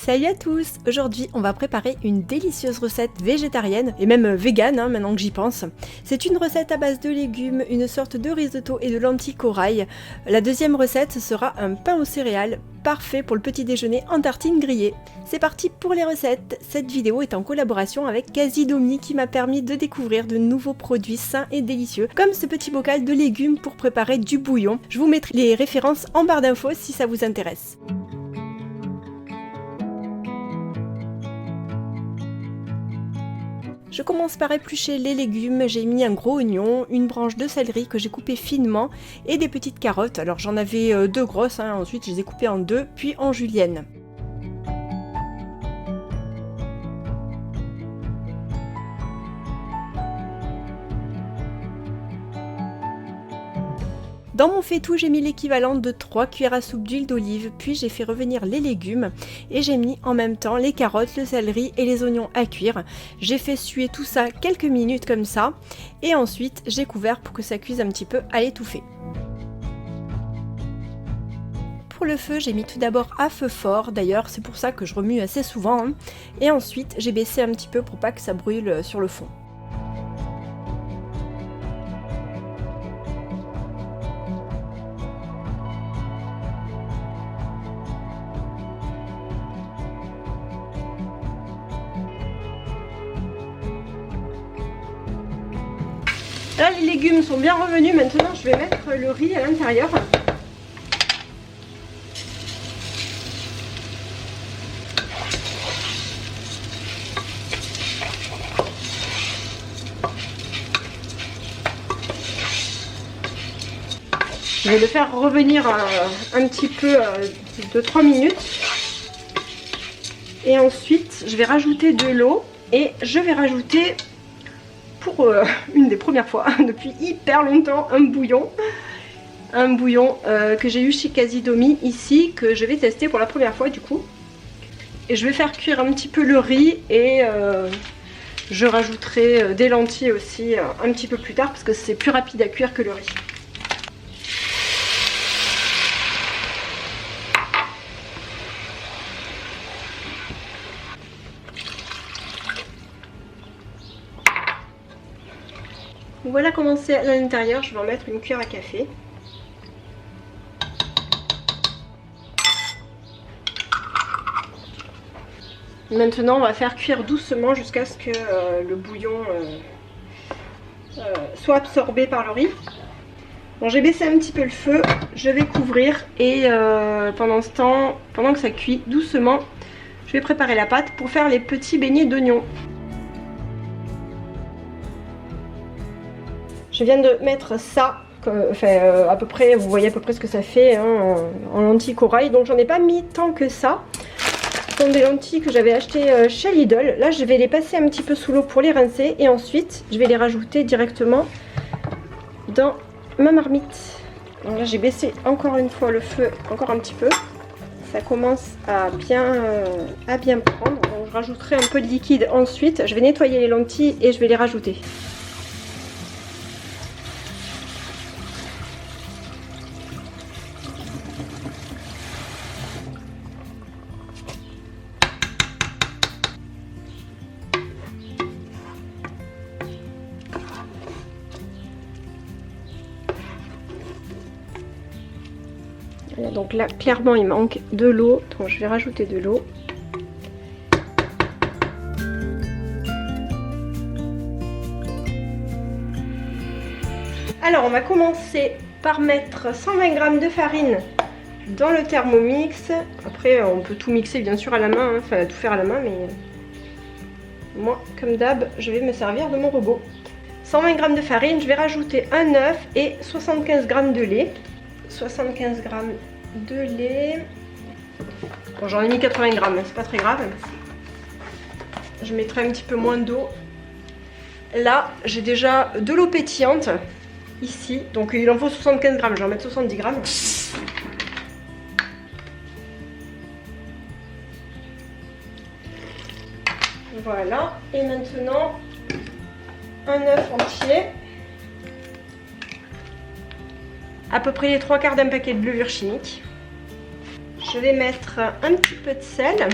Salut à tous! Aujourd'hui on va préparer une délicieuse recette végétarienne et même végane maintenant que j'y pense. C'est une recette à base de légumes, une sorte de risotto et de lentilles corail. La deuxième recette sera un pain aux céréales, parfait pour le petit déjeuner en tartine grillée. C'est parti pour les recettes! Cette vidéo est en collaboration avec Casidomi qui m'a permis de découvrir de nouveaux produits sains et délicieux, comme ce petit bocal de légumes pour préparer du bouillon. Je vous mettrai les références en barre d'infos si ça vous intéresse. Je commence par éplucher les légumes, j'ai mis un gros oignon, une branche de céleri que j'ai coupé finement et des petites carottes. Alors j'en avais deux grosses, ensuite je les ai coupées en deux, puis en julienne. Dans mon faitout, j'ai mis l'équivalent de 3 cuillères à soupe d'huile d'olive, puis j'ai fait revenir les légumes et j'ai mis en même temps les carottes, le céleri et les oignons à cuire. J'ai fait suer tout ça quelques minutes comme ça et ensuite j'ai couvert pour que ça cuise un petit peu à l'étouffée. Pour le feu, j'ai mis tout d'abord à feu fort, d'ailleurs c'est pour ça que je remue assez souvent, et ensuite j'ai baissé un petit peu pour pas que ça brûle sur le fond. Là les légumes sont bien revenus, maintenant je vais mettre le riz à l'intérieur. Je vais le faire revenir un petit peu de 3 minutes. Et ensuite je vais rajouter de l'eau et je vais rajouter pour une des premières fois depuis hyper longtemps un bouillon que j'ai eu chez Casidomi ici, que je vais tester pour la première fois du coup, et je vais faire cuire un petit peu le riz et je rajouterai des lentilles aussi un petit peu plus tard parce que c'est plus rapide à cuire que le riz. Voilà comment c'est à l'intérieur, je vais en mettre une cuillère à café. Maintenant on va faire cuire doucement jusqu'à ce que le bouillon soit absorbé par le riz. Bon, j'ai baissé un petit peu le feu, je vais couvrir et pendant ce temps, pendant que ça cuit doucement, je vais préparer la pâte pour faire les petits beignets d'oignons. Je viens de mettre ça, à peu près, vous voyez à peu près ce que ça fait en lentilles corail. Donc j'en ai pas mis tant que ça. Ce sont des lentilles que j'avais achetées chez Lidl. Là je vais les passer un petit peu sous l'eau pour les rincer. Et ensuite je vais les rajouter directement dans ma marmite. Donc là j'ai baissé encore une fois le feu, encore un petit peu. Ça commence à bien prendre. Donc je rajouterai un peu de liquide ensuite. Je vais nettoyer les lentilles et je vais les rajouter. Donc là clairement il manque de l'eau, donc je vais rajouter de l'eau. Alors on va commencer par mettre 120 g de farine dans le Thermomix. Après on peut tout mixer bien sûr à la main, enfin tout faire à la main, mais moi comme d'hab je vais me servir de mon robot. 120 g de farine, je vais rajouter un œuf et 75 g de lait. 75 g de lait. Bon, j'en ai mis 80 g, c'est pas très grave. Je mettrai un petit peu moins d'eau. Là, j'ai déjà de l'eau pétillante ici, donc il en faut 75 g, je vais en mettre 70 g. Voilà, et maintenant un œuf entier. À peu près les 3/4 d'un paquet de levure chimique. Je vais mettre un petit peu de sel.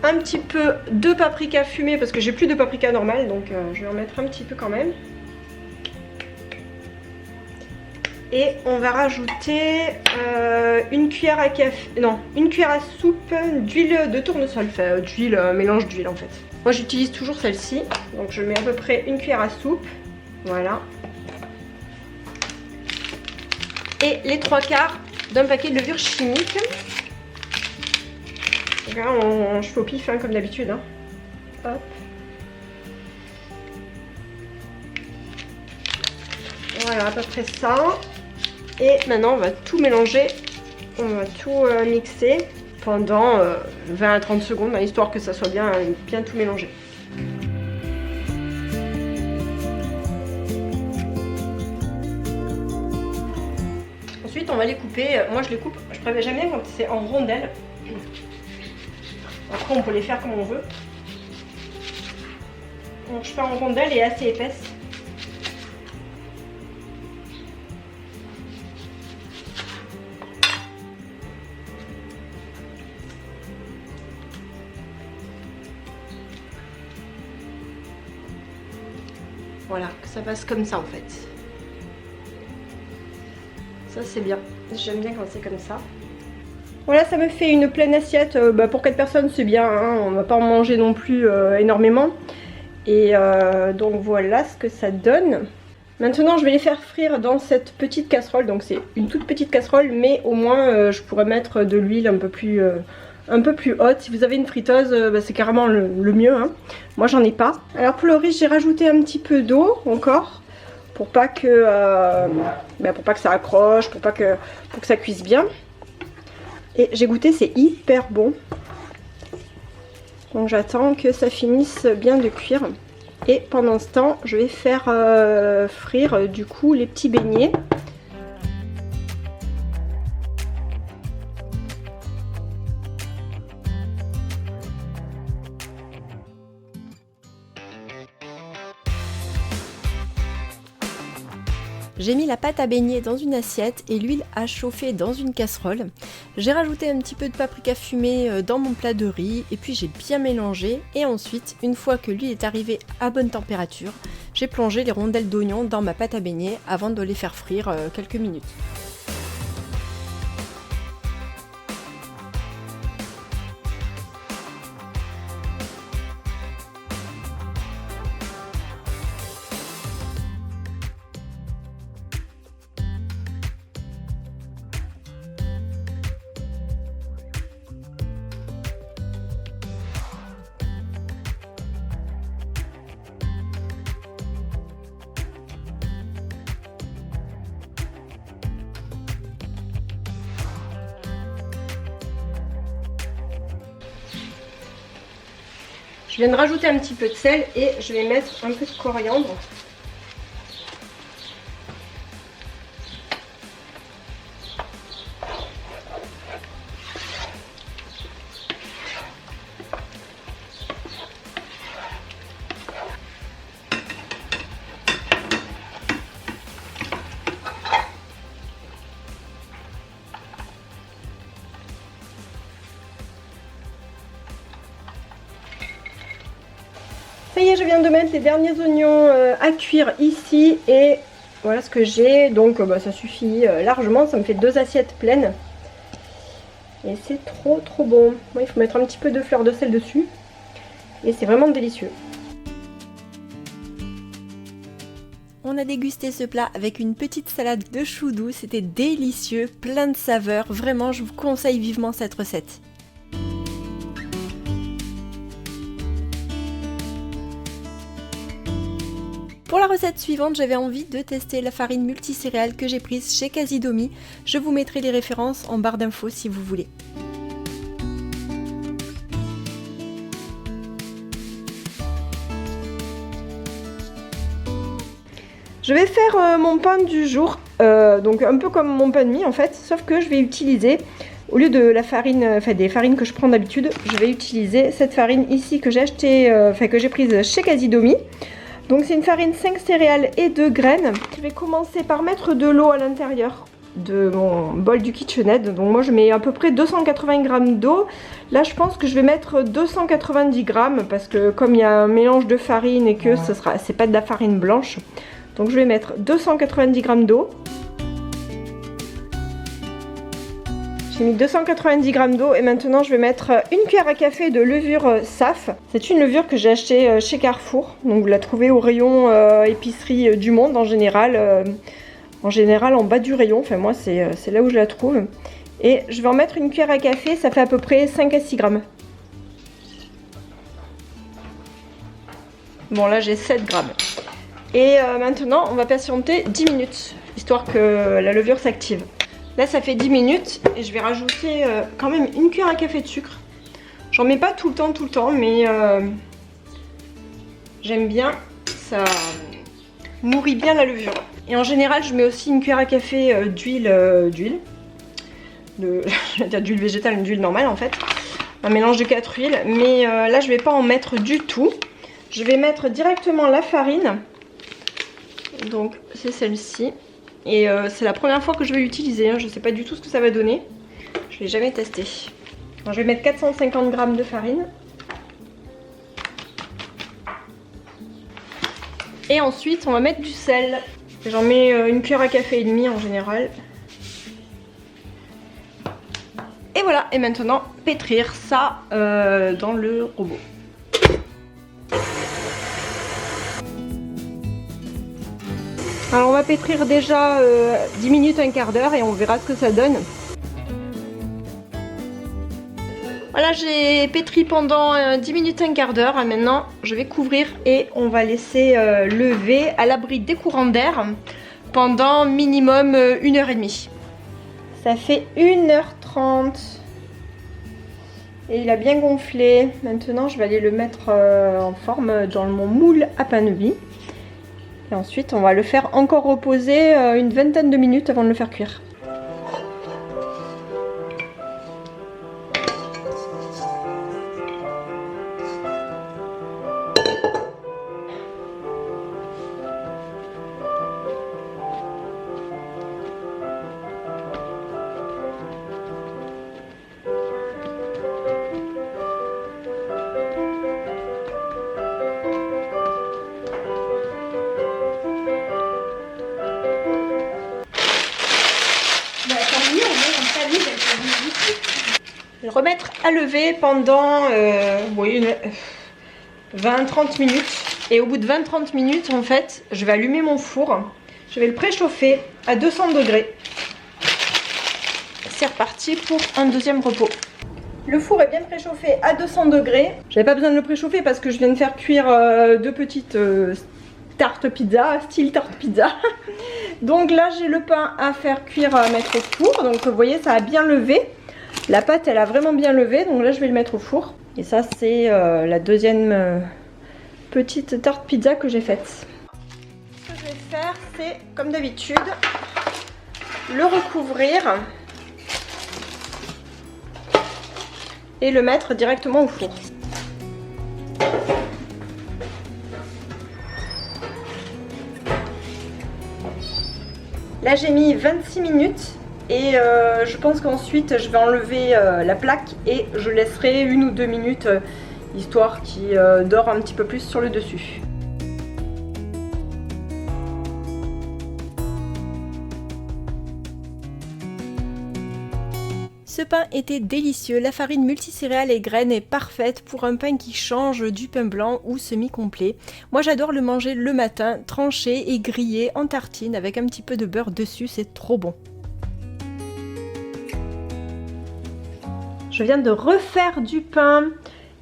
un petit peu de paprika fumé parce que j'ai plus de paprika normal, donc je vais en mettre un petit peu quand même. Et on va rajouter une cuillère à café, non, une cuillère à soupe d'huile de tournesol, enfin d'huile, mélange d'huile en fait. Moi j'utilise toujours celle-ci, donc je mets à peu près une cuillère à soupe, voilà. Et les 3/4 d'un paquet de levure chimique. Donc là, je fais au pif hein, comme d'habitude. Hein. Hop. Voilà, à peu près ça. Et maintenant, on va tout mélanger. On va tout mixer pendant 20 à 30 secondes, histoire que ça soit bien tout mélangé. Ensuite, on va les couper. Moi, je les coupe. Je préfère jamais quand c'est en rondelles. Après, on peut les faire comme on veut. Donc, je fais en rondelles et assez épaisse. Voilà, que ça passe comme ça en fait. Ça c'est bien, j'aime bien quand c'est comme ça. Voilà, ça me fait une pleine assiette. Pour 4 personnes c'est bien, hein, on ne va pas en manger non plus énormément. Et donc voilà ce que ça donne. Maintenant je vais les faire frire dans cette petite casserole. Donc c'est une toute petite casserole, mais au moins je pourrais mettre de l'huile un peu plus haute. Si vous avez une friteuse, c'est carrément le mieux. Hein. Moi j'en ai pas. Alors pour le riz, j'ai rajouté un petit peu d'eau encore pour pas que ça accroche, pour que ça cuise bien. Et j'ai goûté, c'est hyper bon. Donc j'attends que ça finisse bien de cuire. Et pendant ce temps, je vais faire frire du coup les petits beignets. J'ai mis la pâte à beignets dans une assiette et l'huile à chauffer dans une casserole. J'ai rajouté un petit peu de paprika fumé dans mon plat de riz et puis j'ai bien mélangé. Et ensuite, une fois que l'huile est arrivée à bonne température, j'ai plongé les rondelles d'oignon dans ma pâte à beignets avant de les faire frire quelques minutes. Je viens de rajouter un petit peu de sel et je vais mettre un peu de coriandre. Ça y est, je viens de mettre les derniers oignons à cuire ici et voilà ce que j'ai. Donc ça suffit largement, ça me fait 2 assiettes pleines. Et c'est trop bon. Moi, il faut mettre un petit peu de fleur de sel dessus. Et c'est vraiment délicieux. On a dégusté ce plat avec une petite salade de choux doux. C'était délicieux, plein de saveurs. Vraiment, je vous conseille vivement cette recette. Pour la recette suivante, j'avais envie de tester la farine multicéréale que j'ai prise chez Casidomi. Je vous mettrai les références en barre d'infos si vous voulez. Je vais faire mon pain du jour, donc un peu comme mon pain de mie en fait, sauf que je vais utiliser, au lieu de la farine, des farines que je prends d'habitude, je vais utiliser cette farine ici que j'ai acheté, que j'ai prise chez Casidomi. Donc c'est une farine 5 céréales et 2 graines. Je vais commencer par mettre de l'eau à l'intérieur de mon bol du KitchenAid. Donc moi je mets à peu près 280 g d'eau. Là je pense que je vais mettre 290 g parce que comme il y a un mélange de farine et que c'est pas de la farine blanche. Donc je vais mettre 290 g d'eau. J'ai mis 290 g d'eau et maintenant je vais mettre une cuillère à café de levure SAF. C'est une levure que j'ai achetée chez Carrefour. Donc vous la trouvez au rayon épicerie du Monde en général en bas du rayon. Enfin moi c'est là où je la trouve. Et je vais en mettre une cuillère à café, ça fait à peu près 5 à 6 grammes. Bon là j'ai 7 grammes. Et maintenant on va patienter 10 minutes, histoire que la levure s'active. Là ça fait 10 minutes et je vais rajouter quand même une cuillère à café de sucre. J'en mets pas tout le temps mais j'aime bien, ça nourrit bien la levure. Et en général je mets aussi une cuillère à café d'huile, je vais dire d'huile végétale, mais d'huile normale en fait. Un mélange de 4 huiles, mais là je vais pas en mettre du tout. Je vais mettre directement la farine. Donc c'est celle-ci. Et c'est la première fois que je vais l'utiliser, hein. Je sais pas du tout ce que ça va donner. Je l'ai jamais testé. Alors, je vais mettre 450 g de farine. Et ensuite on va mettre du sel. J'en mets une cuillère à café et demie en général. Et voilà, et maintenant pétrir ça dans le robot. Alors on va pétrir déjà 10 minutes, un quart d'heure et on verra ce que ça donne. Voilà, j'ai pétri pendant 10 minutes, un quart d'heure. Maintenant je vais couvrir et on va laisser lever à l'abri des courants d'air pendant minimum 1h30. Ça fait 1h30 et il a bien gonflé. Maintenant je vais aller le mettre en forme dans mon moule à pain de mie. Et ensuite on va le faire encore reposer une vingtaine de minutes avant de le faire cuire. Le remettre à lever pendant 20-30 minutes. Et au bout de 20-30 minutes, en fait, je vais allumer mon four. Je vais le préchauffer à 200 degrés. C'est reparti pour un deuxième repos. Le four est bien préchauffé à 200 degrés. J'avais pas besoin de le préchauffer parce que je viens de faire cuire deux petites tartes pizza, style tarte pizza. Donc là, j'ai le pain à faire cuire, à mettre au four. Donc vous voyez, ça a bien levé. La pâte elle a vraiment bien levé, donc là je vais le mettre au four. Et ça c'est la deuxième petite tarte pizza que j'ai faite. Ce que je vais faire c'est comme d'habitude le recouvrir et le mettre directement au four. Là j'ai mis 26 minutes. Et je pense qu'ensuite je vais enlever la plaque et je laisserai 1 ou 2 minutes histoire qu'il dore un petit peu plus sur le dessus. Ce pain était délicieux, la farine multicéréales et graines est parfaite pour un pain qui change du pain blanc ou semi-complet. Moi j'adore le manger le matin, tranché et grillé en tartine avec un petit peu de beurre dessus, c'est trop bon. Je viens de refaire du pain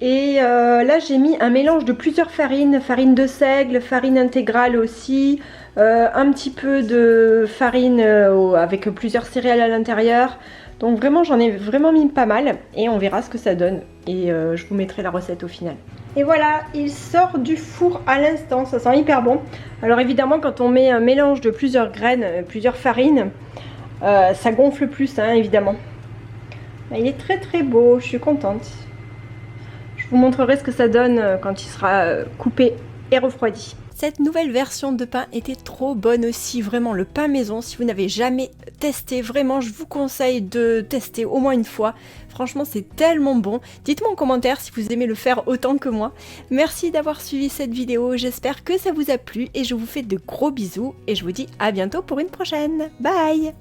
et là j'ai mis un mélange de plusieurs farines, farine de seigle, farine intégrale aussi, un petit peu de farine avec plusieurs céréales à l'intérieur. Donc vraiment j'en ai vraiment mis pas mal et on verra ce que ça donne et je vous mettrai la recette au final. Et voilà, il sort du four à l'instant, ça sent hyper bon. Alors évidemment quand on met un mélange de plusieurs graines, plusieurs farines, ça gonfle plus hein, évidemment. Il est très très beau, je suis contente. Je vous montrerai ce que ça donne quand il sera coupé et refroidi. Cette nouvelle version de pain était trop bonne aussi, vraiment le pain maison, si vous n'avez jamais testé, vraiment je vous conseille de tester au moins une fois. Franchement c'est tellement bon. Dites-moi en commentaire si vous aimez le faire autant que moi. Merci d'avoir suivi cette vidéo, j'espère que ça vous a plu et je vous fais de gros bisous et je vous dis à bientôt pour une prochaine. Bye!